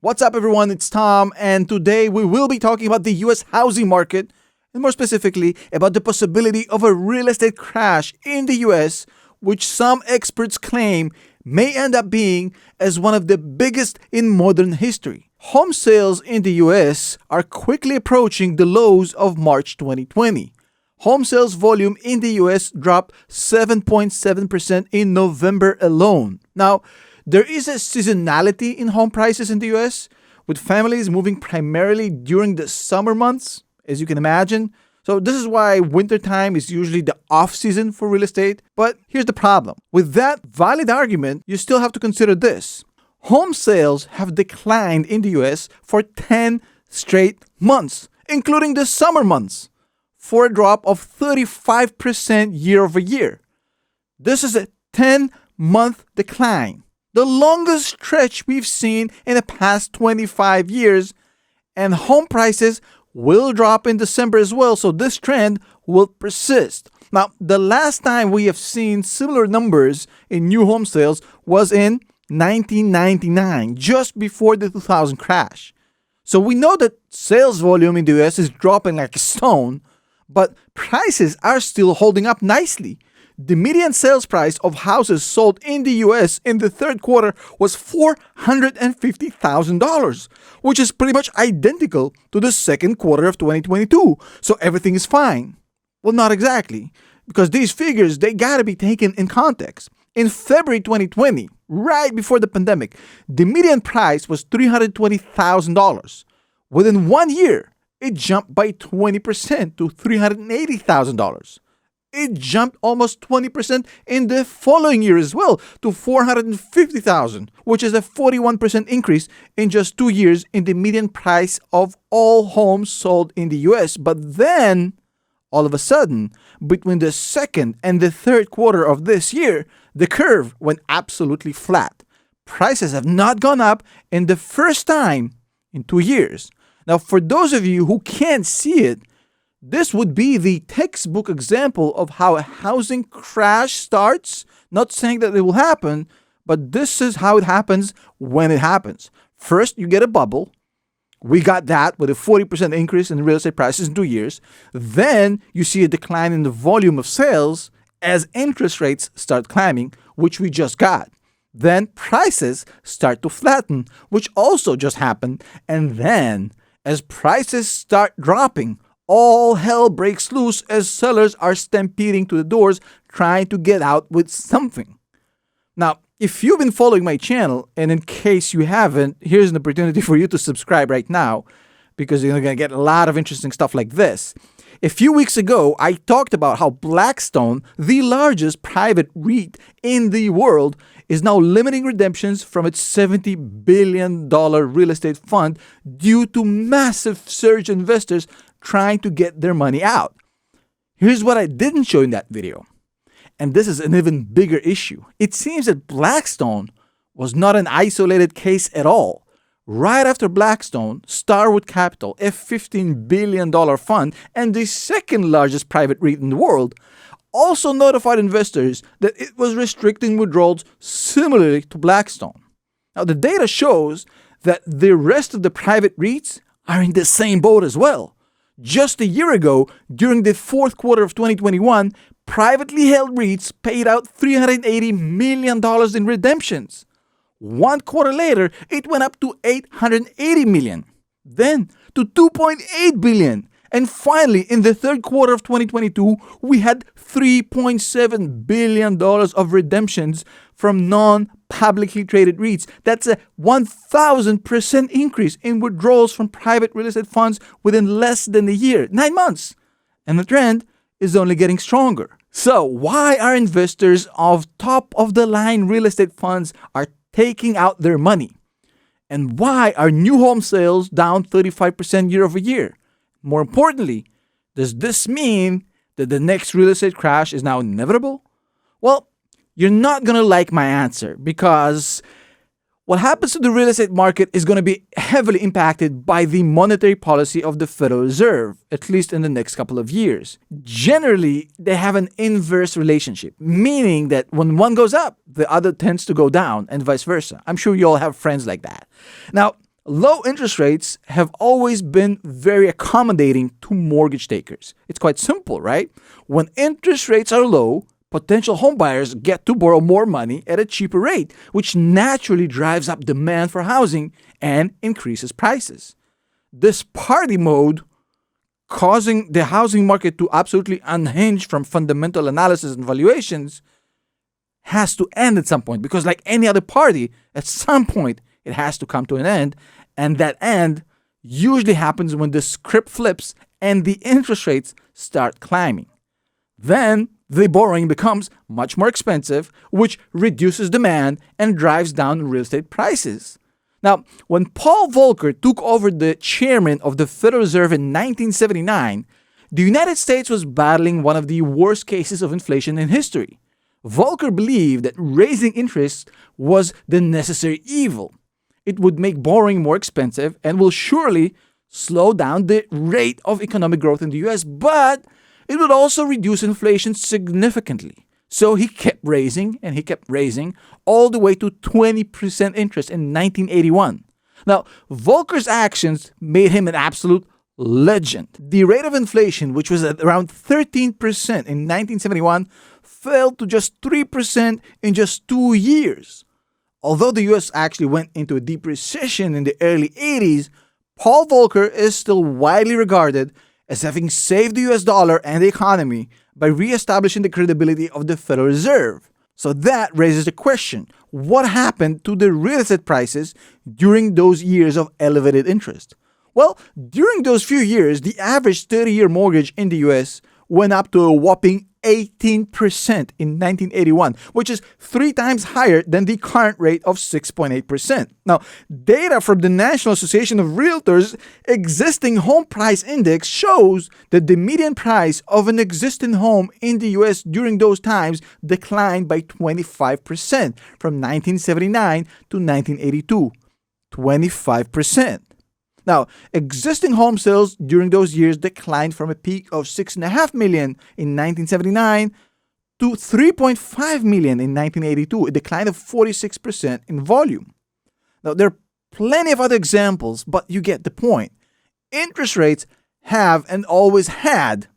What's up, everyone? It's Tom, and today we will be talking about the U.S. housing market, and more specifically, about the possibility of a real estate crash in the U.S., which some experts claim may end up being as one of the biggest in modern history. Home sales in the U.S. are quickly approaching the lows of March 2020. Home sales volume in the U.S. dropped 7.7% in November alone. Now, there is a seasonality in home prices in the US, with families moving primarily during the summer months, as you can imagine. So this is why wintertime is usually the off-season for real estate. But here's the problem. With that valid argument, you still have to consider this. Home sales have declined in the US for 10 straight months, including the summer months, for a drop of 35% year over year. This is a 10-month decline, the longest stretch we've seen in the past 25 years, and home prices will drop in December as well, so this trend will persist. Now, the last time we have seen similar numbers in new home sales was in 1999, just before the 2000 crash. So we know that sales volume in the US is dropping like a stone, but prices are still holding up nicely. The median sales price of houses sold in the US in the third quarter was $450,000, which is pretty much identical to the second quarter of 2022. So everything is fine. Well, not exactly, because these figures, they gotta be taken in context. In February 2020, right before the pandemic, the median price was $320,000. Within 1 year, it jumped by 20% to $380,000. It jumped almost 20% in the following year as well to $450,000, which is a 41% increase in just 2 years in the median price of all homes sold in the US. But then, all of a sudden, between the second and the third quarter of this year, the curve went absolutely flat. Prices have not gone up in the first time in 2 years. Now, for those of you who can't see it, this would be the textbook example of how a housing crash starts. Not saying that it will happen, but this is how it happens when it happens. First, you get a bubble. We got that with a 40% increase in real estate prices in 2 years. Then you see a decline in the volume of sales as interest rates start climbing, which we just got. Then prices start to flatten, which also just happened. And then, as prices start dropping, all hell breaks loose as sellers are stampeding to the doors trying to get out with something. Now, if you've been following my channel, and in case you haven't, here's an opportunity for you to subscribe right now, because you're going to get a lot of interesting stuff like this. A few weeks ago, I talked about how Blackstone, the largest private REIT in the world, is now limiting redemptions from its $70 billion real estate fund due to massive surge investors trying to get their money out. Here's what I didn't show in that video. And this is an even bigger issue. It seems that Blackstone was not an isolated case at all. Right after Blackstone, Starwood Capital, a $15 billion fund and the second largest private REIT in the world, also notified investors that it was restricting withdrawals similarly to Blackstone. Now, the data shows that the rest of the private REITs are in the same boat as well. Just a year ago, during the fourth quarter of 2021, privately held REITs paid out $380 million in redemptions. 1 quarter later, it went up to $880 million, then to $2.8 billion. And finally, in the third quarter of 2022, we had $3.7 billion of redemptions from non-publicly traded REITs. That's a 1,000% increase in withdrawals from private real estate funds within less than a year, 9 months. And the trend is only getting stronger. So why are investors of top-of-the-line real estate funds are taking out their money? And why are new home sales down 35% year over year? More importantly, does this mean that the next real estate crash is now inevitable? Well, you're not going to like my answer, because what happens to the real estate market is going to be heavily impacted by the monetary policy of the Federal Reserve, at least in the next couple of years. Generally, they have an inverse relationship, meaning that when one goes up, the other tends to go down and vice versa. I'm sure you all have friends like that. Now, Low interest rates have always been very accommodating to mortgage takers. It's quite simple, right? When interest rates are low, potential homebuyers get to borrow more money at a cheaper rate, which naturally drives up demand for housing and increases prices. This party mode, causing the housing market to absolutely unhinge from fundamental analysis and valuations, has to end at some point, because like any other party, at some point it has to come to an end, and that end usually happens when the script flips and the interest rates start climbing. Then the borrowing becomes much more expensive, which reduces demand and drives down real estate prices. Now, when Paul Volcker took over the chairman of the Federal Reserve in 1979, the United States was battling one of the worst cases of inflation in history. Volcker believed that raising interest was the necessary evil. It would make borrowing more expensive and will surely slow down the rate of economic growth in the US, but it would also reduce inflation significantly. So he kept raising and he kept raising all the way to 20% interest in 1981. Now, Volcker's actions made him an absolute legend. The rate of inflation, which was at around 13% in 1971, fell to just 3% in just 2 years. Although the US actually went into a deep recession in the early 80s, Paul Volcker is still widely regarded as having saved the US dollar and the economy by reestablishing the credibility of the Federal Reserve. So that raises the question, what happened to the real estate prices during those years of elevated interest? Well, during those few years, the average 30-year mortgage in the US went up to a whopping 18% in 1981, which is 3 times higher than the current rate of 6.8%. Now, data from the National Association of Realtors Existing Home Price Index shows that the median price of an existing home in the US during those times declined by 25% from 1979 to 1982. 25%. Now, existing home sales during those years declined from a peak of 6.5 million in 1979 to 3.5 million in 1982, a decline of 46% in volume. Now, there are plenty of other examples, but you get the point. Interest rates have and always had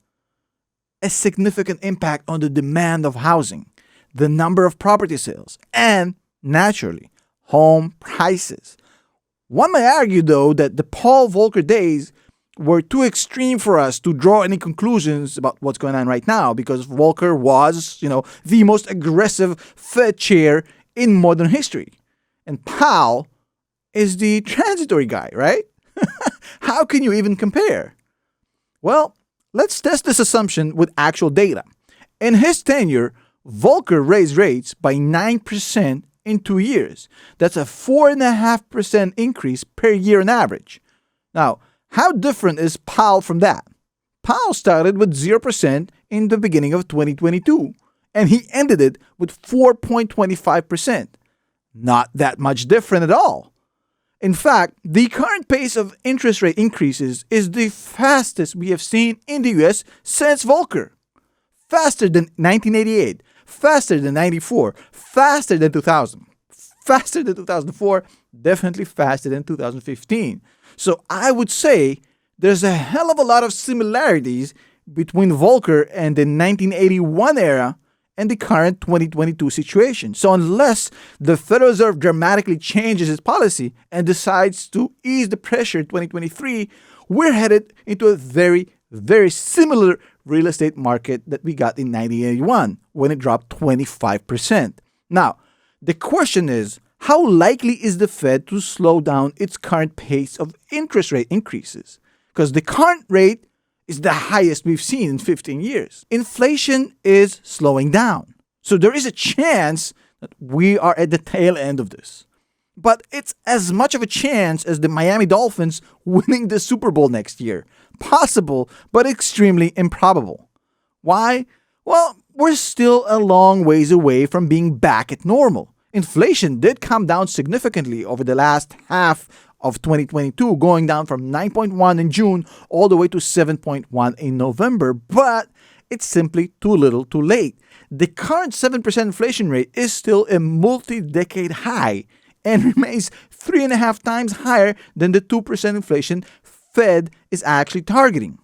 a significant impact on the demand of housing, the number of property sales, and, naturally, home prices. One may argue, though, that the Paul Volcker days were too extreme for us to draw any conclusions about what's going on right now, because Volcker was, the most aggressive Fed chair in modern history. And Powell is the transitory guy, right? How can you even compare? Well, let's test this assumption with actual data. In his tenure, Volcker raised rates by 9% in 2 years. That's a 4.5% increase per year on average. Now, how different is Powell from that? Powell started with 0% in the beginning of 2022, and he ended it with 4.25%. Not that much different at all. In fact, the current pace of interest rate increases is the fastest we have seen in the US since Volcker. Faster than 1988. Faster than 94, faster than 2000, faster than 2004, definitely faster than 2015. So I would say there's a hell of a lot of similarities between Volcker and the 1981 era and the current 2022 situation. So unless the Federal Reserve dramatically changes its policy and decides to ease the pressure in 2023, we're headed into a very, very similar real estate market that we got in 1981 when it dropped 25%. Now, the question is, how likely is the Fed to slow down its current pace of interest rate increases? Because the current rate is the highest we've seen in 15 years. Inflation is slowing down. So there is a chance that we are at the tail end of this. But it's as much of a chance as the Miami Dolphins winning the Super Bowl next year. Possible, but extremely improbable. Why? Well, we're still a long ways away from being back at normal. Inflation did come down significantly over the last half of 2022, going down from 9.1 in June all the way to 7.1 in November, but it's simply too little too late. The current 7% inflation rate is still a multi-decade high, and remains 3.5 times higher than the 2% inflation Fed is actually targeting.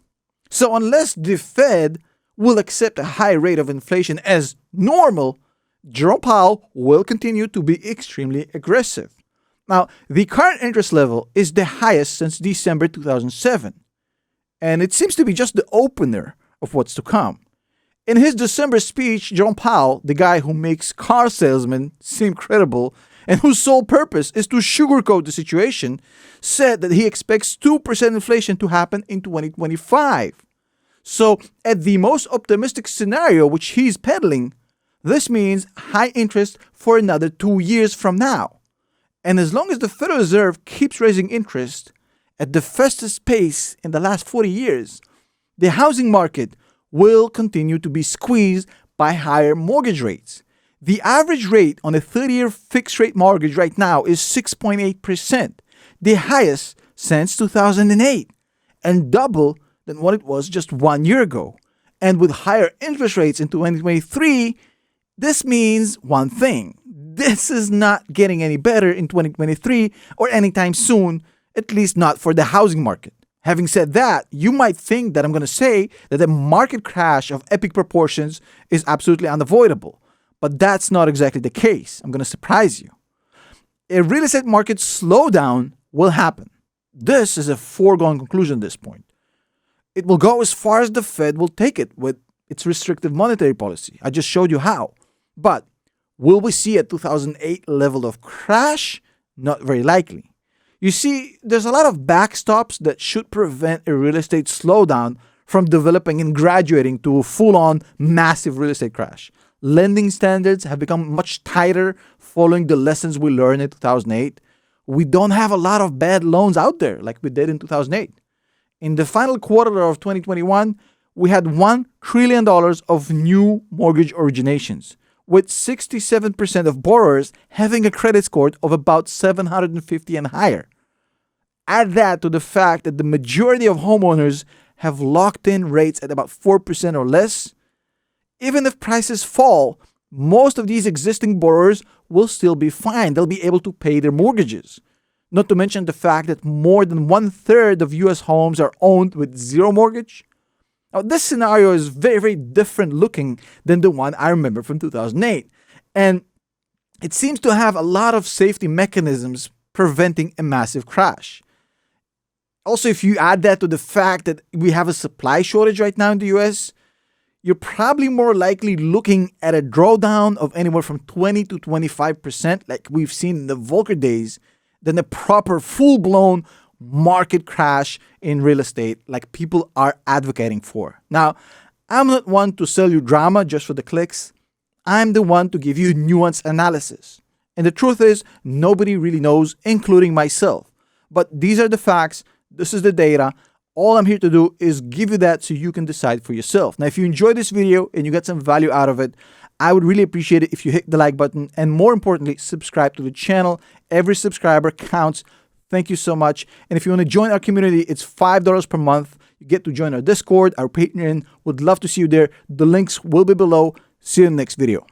So unless the Fed will accept a high rate of inflation as normal, Jerome Powell will continue to be extremely aggressive. Now, the current interest level is the highest since December 2007, and it seems to be just the opener of what's to come. In his December speech, Jerome Powell, the guy who makes car salesmen seem credible and whose sole purpose is to sugarcoat the situation, said that he expects 2% inflation to happen in 2025. So, at the most optimistic scenario which he's peddling, this means high interest for another 2 years from now. And as long as the Federal Reserve keeps raising interest at the fastest pace in the last 40 years, the housing market will continue to be squeezed by higher mortgage rates. The average rate on a 30-year fixed-rate mortgage right now is 6.8%, the highest since 2008, and double than what it was just 1 year ago. And with higher interest rates in 2023, this means one thing. This is not getting any better in 2023 or anytime soon, at least not for the housing market. Having said that, you might think that I'm going to say that a market crash of epic proportions is absolutely unavoidable. But that's not exactly the case. I'm going to surprise you. A real estate market slowdown will happen. This is a foregone conclusion at this point. It will go as far as the Fed will take it with its restrictive monetary policy. I just showed you how. But will we see a 2008 level of crash? Not very likely. You see, there's a lot of backstops that should prevent a real estate slowdown from developing and graduating to a full-on massive real estate crash. Lending standards have become much tighter following the lessons we learned in 2008. We don't have a lot of bad loans out there like we did in 2008. In the final quarter of 2021, we had $1 trillion of new mortgage originations, with 67% of borrowers having a credit score of about 750 and higher. Add that to the fact that the majority of homeowners have locked in rates at about 4% or less. Even if prices fall, most of these existing borrowers will still be fine. They'll be able to pay their mortgages. Not to mention the fact that more than 1/3 of US homes are owned with zero mortgage. Now, this scenario is very, very different looking than the one I remember from 2008. And it seems to have a lot of safety mechanisms preventing a massive crash. Also, if you add that to the fact that we have a supply shortage right now in the US, you're probably more likely looking at a drawdown of anywhere from 20 to 25%, like we've seen in the Volcker days, than a proper full-blown market crash in real estate like people are advocating for. Now, I'm not one to sell you drama just for the clicks. I'm the one to give you nuanced analysis. And the truth is, nobody really knows, including myself. But these are the facts. This is the data. All I'm here to do is give you that so you can decide for yourself. Now, if you enjoyed this video and you got some value out of it, I would really appreciate it if you hit the like button and, more importantly, subscribe to the channel. Every subscriber counts. Thank you so much. And if you want to join our community, it's $5 per month. You get to join our Discord, our Patreon. Would love to see you there. The links will be below. See you in the next video.